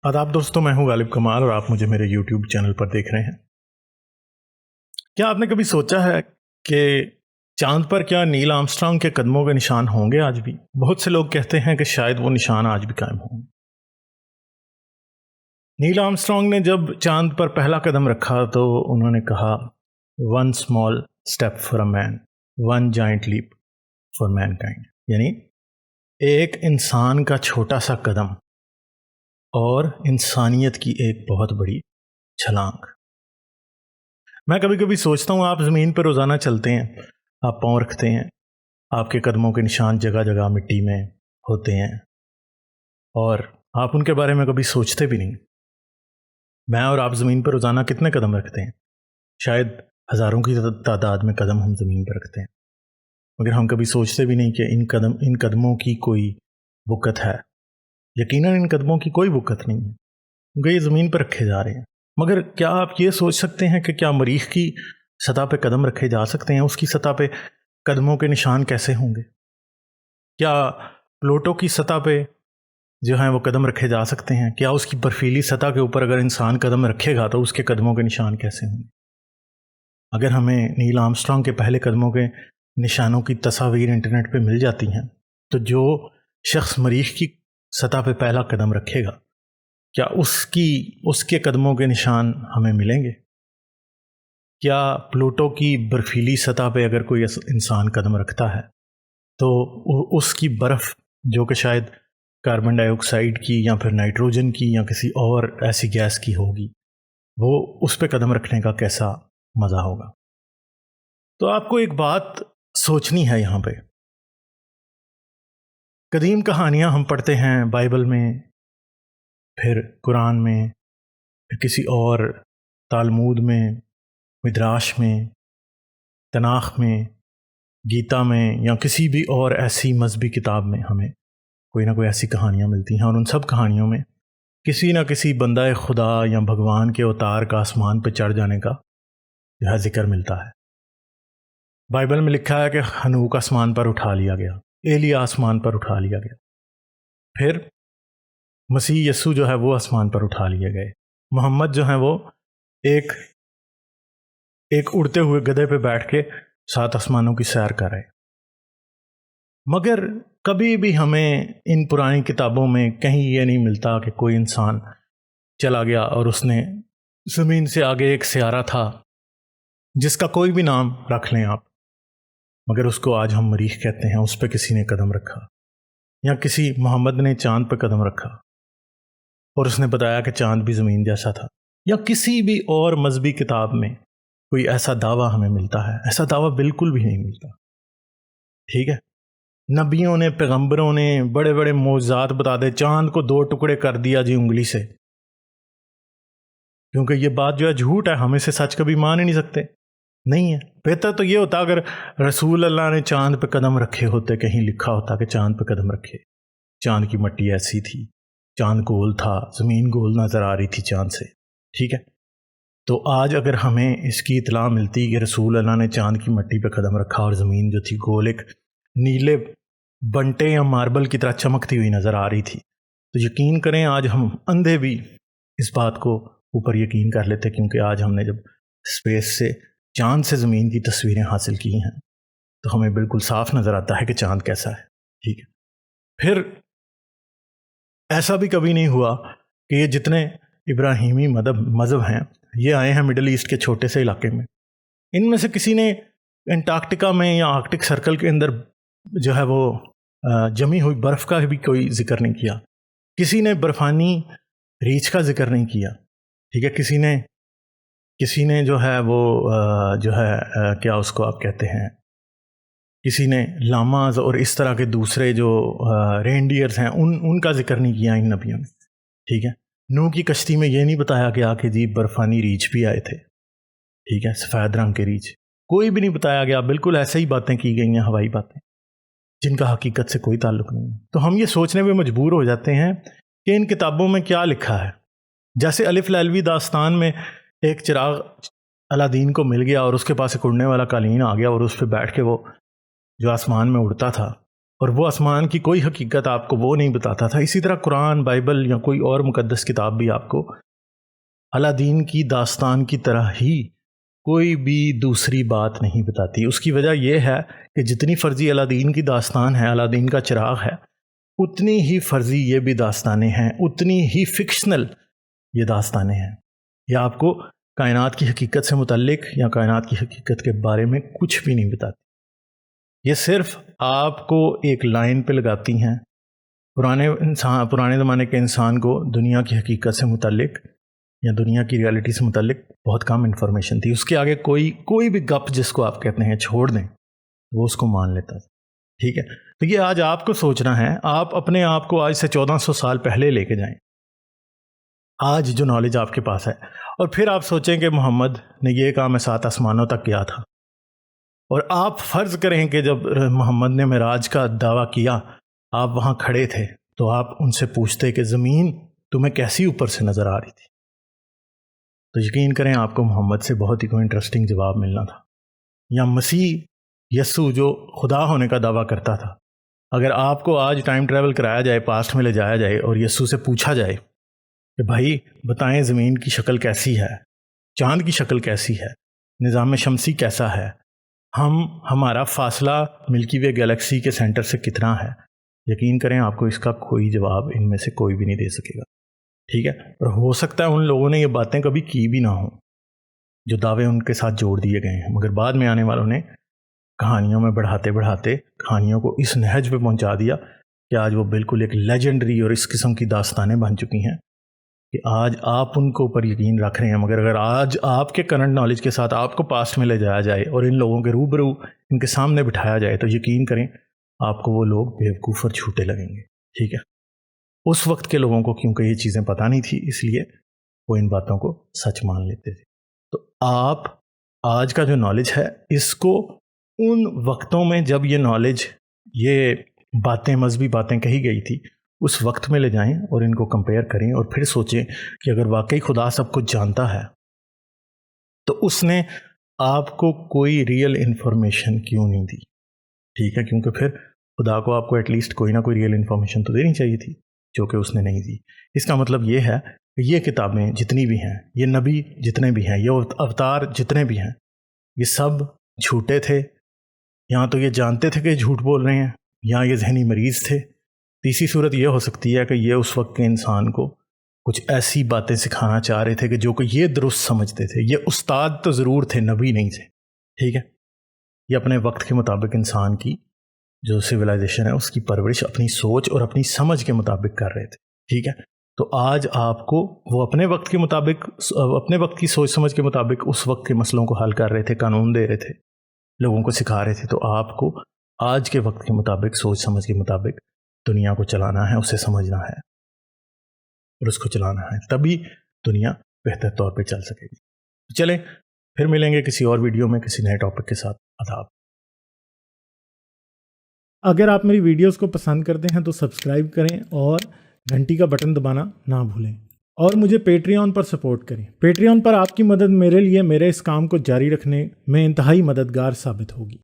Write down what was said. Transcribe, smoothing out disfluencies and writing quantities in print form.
आदाब दोस्तों, मैं हूं गालिब कमाल और आप मुझे मेरे YouTube चैनल पर देख रहे हैं। क्या आपने कभी सोचा है कि चांद पर क्या नील आर्मस्ट्रांग के कदमों के निशान होंगे आज भी? बहुत से लोग कहते हैं कि शायद वो निशान आज भी कायम होंगे। नील आर्मस्ट्रांग ने जब चांद पर पहला कदम रखा तो उन्होंने कहा, one small step for a man, one giant leap for mankind. यानी एक इंसान का छोटा सा कदम और इंसानियत की एक बहुत बड़ी छलांग। मैं कभी कभी सोचता हूँ, आप ज़मीन पर रोज़ाना चलते हैं, आप पाँव रखते हैं, आपके कदमों के निशान जगह जगह मिट्टी में होते हैं और आप उनके बारे में कभी सोचते भी नहीं। मैं और आप ज़मीन पर रोज़ाना कितने कदम रखते हैं? शायद हज़ारों की तादाद में कदम हम ज़मीन पर रखते हैं, मगर हम कभी सोचते भी नहीं कि इन कदमों की कोई बुकत है। यकीनन इन कदमों की कोई बुकत नहीं है, क्योंकि ये ज़मीन पर रखे जा रहे हैं। मगर क्या आप ये सोच सकते हैं कि क्या मरीख की सतह पे कदम रखे जा सकते हैं? उसकी सतह पे कदमों के निशान कैसे होंगे? क्या प्लूटो की सतह पे जो है वो कदम रखे जा सकते हैं? क्या उसकी बर्फीली सतह के ऊपर अगर इंसान कदम रखेगा तो उसके कदमों के निशान कैसे होंगे? अगर हमें नील आर्मस्ट्रांग के पहले कदमों के निशानों की तस्वीर इंटरनेट पे मिल जाती हैं, तो जो शख्स मरीख की सतह पे पहला कदम रखेगा, क्या उसके कदमों के निशान हमें मिलेंगे? क्या प्लूटो की बर्फीली सतह पे अगर कोई इंसान कदम रखता है तो उसकी बर्फ़, जो कि शायद कार्बन डाइऑक्साइड की या फिर नाइट्रोजन की या किसी और ऐसी गैस की होगी, वो उस पे कदम रखने का कैसा मज़ा होगा? तो आपको एक बात सोचनी है यहाँ पे। कदीम कहानियाँ हम पढ़ते हैं बाइबल में, फिर कुरान में, फिर किसी और तालमूद में, मिद्राश में, तनाख में, गीता में या किसी भी और ऐसी मजहबी किताब में हमें कोई ना कोई ऐसी कहानियाँ मिलती हैं, और उन सब कहानियों में किसी ना किसी बंदा खुदा या भगवान के अवतार का आसमान पर चढ़ जाने का जो है जिक्र मिलता है। बाइबल में लिखा है कि हनूक आसमान पर उठा लिया गया, एलिया आसमान पर उठा लिया गया, फिर मसीह यस्सु जो है वो आसमान पर उठा लिए गए, मोहम्मद जो है वो एक उड़ते हुए गधे पे बैठ के 7 आसमानों की सैर कर रहे। मगर कभी भी हमें इन पुरानी किताबों में कहीं ये नहीं मिलता कि कोई इंसान चला गया और उसने ज़मीन से आगे एक सियारा था जिसका कोई भी नाम रख लें आप, मगर उसको आज हम मरीख कहते हैं, उस पर किसी ने कदम रखा, या किसी मोहम्मद ने चांद पर कदम रखा और उसने बताया कि चांद भी ज़मीन जैसा था, या किसी भी और मजहबी किताब में कोई ऐसा दावा हमें मिलता है? ऐसा दावा बिल्कुल भी नहीं मिलता। ठीक है, नबियों ने, पैगंबरों ने बड़े बड़े मौजज़ात बता दे, चांद को 2 टुकड़े कर दिया जी उंगली से, क्योंकि ये बात जो है झूठ है, हम इसे सच कभी मान ही नहीं सकते। नहीं है। बेहतर तो ये होता अगर रसूल अल्लाह ने चांद पे कदम रखे होते, कहीं लिखा होता कि चांद पे कदम रखे, चांद की मिट्टी ऐसी थी, चांद गोल था, ज़मीन गोल नज़र आ रही थी चांद से। ठीक है, तो आज अगर हमें इसकी इतला मिलती कि रसूल अल्लाह ने चांद की मिट्टी पे कदम रखा और ज़मीन जो थी गोल एक नीले बंटे या मार्बल की तरह चमकती हुई नज़र आ रही थी, तो यकीन करें आज हम अंधे भी इस बात को ऊपर यकीन कर लेते, क्योंकि आज हमने जब स्पेस से, चांद से ज़मीन की तस्वीरें हासिल की हैं तो हमें बिल्कुल साफ नज़र आता है कि चांद कैसा है। ठीक है, फिर ऐसा भी कभी नहीं हुआ कि ये जितने इब्राहिमी मज़हब हैं ये आए हैं मिडल ईस्ट के छोटे से इलाके में। इनमें से किसी ने एंटार्क्टिका में या आर्कटिक सर्कल के अंदर जो है वो जमी हुई बर्फ़ का भी कोई जिक्र नहीं किया, किसी ने बर्फ़ानी रीछ का जिक्र नहीं किया। ठीक है, किसी ने जो है वो क्या उसको आप कहते हैं, किसी ने लामाज और इस तरह के दूसरे जो रेनडियर्स हैं उनका जिक्र नहीं किया इन नबियों ने। ठीक है, नूह की कश्ती में ये नहीं बताया गया कि जी बर्फ़ानी रीछ भी आए थे। ठीक है, सफ़ेद रंग के रीछ कोई भी नहीं बताया गया, बिल्कुल ऐसे ही बातें की गई हैं, हवाई बातें जिनका हकीकत से कोई ताल्लुक़ नहीं है। तो हम ये सोचने में मजबूर हो जाते हैं कि इन किताबों में क्या लिखा है। जैसे अलिफ लैलवी दास्तान में एक चिराग अलादीन को मिल गया और उसके पास एक उड़ने वाला कालीन आ गया और उस पर बैठ के वो जो आसमान में उड़ता था اور وہ آسمان کی کوئی حقیقت آپ کو وہ نہیں بتاتا تھا، اسی طرح قرآن، بائبل یا کوئی اور مقدس کتاب بھی آپ کو الادین کی داستان کی طرح ہی کوئی بھی دوسری بات نہیں بتاتی۔ اس کی وجہ یہ ہے کہ جتنی فرضی الادین کی داستان ہے، الادین کا چراغ ہے، اتنی ہی فرضی یہ بھی داستانیں ہیں، اتنی ہی فکشنل یہ داستانیں ہیں۔ یہ آپ کو کائنات کی حقیقت سے متعلق یا کائنات کی حقیقت کے بارے میں کچھ بھی نہیں بتاتی۔ یہ صرف آپ کو ایک لائن پہ لگاتی ہیں۔ پرانے زمانے کے انسان کو دنیا کی حقیقت سے متعلق یا دنیا کی ریالٹی سے متعلق بہت کم انفارمیشن تھی، اس کے آگے کوئی بھی گپ جس کو آپ کہتے ہیں چھوڑ دیں وہ اس کو مان لیتا تھا، ٹھیک ہے۔ تو یہ آج آپ کو سوچنا ہے، آپ اپنے آپ کو آج سے 1400 سال پہلے لے کے جائیں، آج جو نالج آپ کے پاس ہے، اور پھر آپ سوچیں کہ محمد نے یہ کام 7 آسمانوں تک کیا تھا، اور آپ فرض کریں کہ جب محمد نے معراج کا دعویٰ کیا آپ وہاں کھڑے تھے، تو آپ ان سے پوچھتے کہ زمین تمہیں کیسی اوپر سے نظر آ رہی تھی، تو یقین کریں آپ کو محمد سے بہت ہی کوئی انٹرسٹنگ جواب ملنا تھا۔ یا مسیح یسوع جو خدا ہونے کا دعویٰ کرتا تھا، اگر آپ کو آج ٹائم ٹریول کرایا جائے، پاسٹ میں لے جایا جائے اور یسوع سے پوچھا جائے کہ بھائی بتائیں زمین کی شکل کیسی ہے، چاند کی شکل کیسی ہے، نظام شمسی کیسا ہے، ہمارا فاصلہ ملکی وے گیلیکسی کے سینٹر سے کتنا ہے، یقین کریں آپ کو اس کا کوئی جواب ان میں سے کوئی بھی نہیں دے سکے گا، ٹھیک ہے۔ اور ہو سکتا ہے ان لوگوں نے یہ باتیں کبھی کی بھی نہ ہوں جو دعوے ان کے ساتھ جوڑ دیے گئے ہیں، مگر بعد میں آنے والوں نے کہانیوں میں بڑھاتے بڑھاتے کہانیوں کو اس نہج پہ پہنچا دیا کہ آج وہ بالکل ایک لیجنڈری اور اس قسم کی داستانیں بن چکی ہیں کہ آج آپ ان کو اوپر یقین رکھ رہے ہیں، مگر اگر آج آپ کے کرنٹ نالج کے ساتھ آپ کو پاسٹ میں لے جایا جائے اور ان لوگوں کے روبرو ان کے سامنے بٹھایا جائے تو یقین کریں آپ کو وہ لوگ بیوقوف اور جھوٹے لگیں گے، ٹھیک ہے۔ اس وقت کے لوگوں کو کیونکہ یہ چیزیں پتہ نہیں تھی، اس لیے وہ ان باتوں کو سچ مان لیتے تھے۔ تو آپ آج کا جو نالج ہے اس کو ان وقتوں میں جب یہ نالج، یہ باتیں، مذہبی باتیں کہی گئی تھی، اس وقت میں لے جائیں اور ان کو کمپیئر کریں اور پھر سوچیں کہ اگر واقعی خدا سب کچھ جانتا ہے تو اس نے آپ کو کوئی ریئل انفارمیشن کیوں نہیں دی، ٹھیک ہے، کیونکہ پھر خدا کو آپ کو ایٹ لیسٹ کوئی نہ کوئی ریئل انفارمیشن تو دینی چاہیے تھی جو کہ اس نے نہیں دی۔ اس کا مطلب یہ ہے کہ یہ کتابیں جتنی بھی ہیں، یہ نبی جتنے بھی ہیں، یہ اوتار جتنے بھی ہیں، یہ سب جھوٹے تھے، یا تو یہ جانتے تھے کہ جھوٹ بول رہے ہیں، یا یہ ذہنی مریض تھے۔ تیسری صورت یہ ہو سکتی ہے کہ یہ اس وقت کے انسان کو کچھ ایسی باتیں سکھانا چاہ رہے تھے کہ جو کہ یہ درست سمجھتے تھے۔ یہ استاد تو ضرور تھے، نبی نہیں تھے، ٹھیک ہے۔ یہ اپنے وقت کے مطابق انسان کی جو سویلائزیشن ہے اس کی پرورش اپنی سوچ اور اپنی سمجھ کے مطابق کر رہے تھے، ٹھیک ہے۔ تو آج آپ کو وہ اپنے وقت کے مطابق، اپنے وقت کی سوچ سمجھ کے مطابق اس وقت کے مسئلوں کو حل کر رہے تھے، قانون دے رہے تھے، لوگوں کو سکھا رہے تھے۔ تو آپ کو آج کے وقت کے مطابق، سوچ سمجھ کے مطابق دنیا کو چلانا ہے، اسے سمجھنا ہے اور اس کو چلانا ہے، تبھی دنیا بہتر طور پہ چل سکے گی۔ چلیں پھر ملیں گے کسی اور ویڈیو میں کسی نئے ٹاپک کے ساتھ۔ آداب۔ اگر آپ میری ویڈیوز کو پسند کرتے ہیں تو سبسکرائب کریں اور گھنٹی کا بٹن دبانا نہ بھولیں، اور مجھے پیٹریون پر سپورٹ کریں۔ پیٹریون پر آپ کی مدد میرے لیے میرے اس کام کو جاری رکھنے میں انتہائی مددگار ثابت ہوگی۔